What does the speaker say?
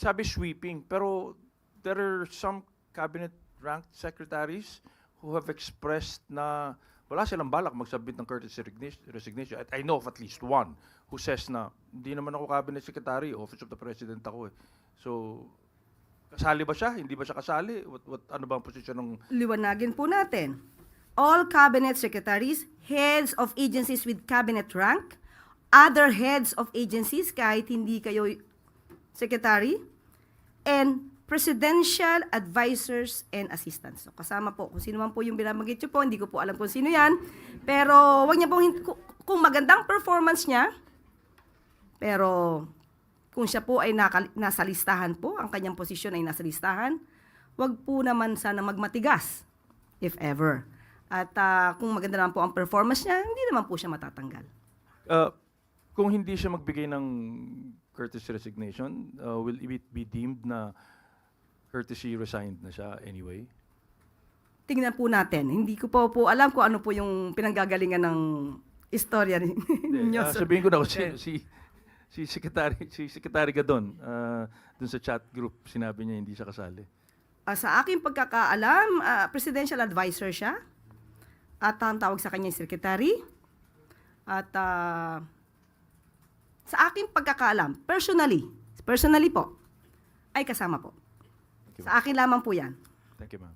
sabi sweeping, pero there are some cabinet-ranked secretaries who have expressed na wala silang balak mag-submit ng courtesy resignation. I know of at least one who says na hindi naman ako cabinet secretary, Office of the President ako eh. So, kasali ba siya? Hindi ba siya kasali? Ano ba ang posisyon ng... Liwanagin po natin. All cabinet secretaries, heads of agencies with cabinet rank, other heads of agencies kahit hindi kayo secretary, and presidential advisors and assistants. So, kasama po, kung sino man po yung binabanggit nyo po, hindi ko po alam kung sino yan, pero wag niya pong, kung magandang performance niya, pero kung siya po ay nasa listahan po, ang kanyang posisyon ay nasa listahan, wag po naman sana magmatigas, if ever. At kung maganda naman po ang performance niya, hindi naman po siya matatanggal. Kung hindi siya magbigay ng courtesy resignation, will it be deemed na courtesy resigned na siya anyway? Tingnan po natin. Hindi ko po alam kung ano po yung pinanggagalingan ng istorya ninyo. Sabihin ko na ako, si Secretary Gadon, dun sa chat group, sinabi niya hindi siya kasali. Sa aking pagkakaalam, presidential advisor siya. At ang tawag sa kanya secretary. At sa aking pagkakaalam, personally po, ay kasama po. Sa akin lamang po yan. Thank you, ma'am.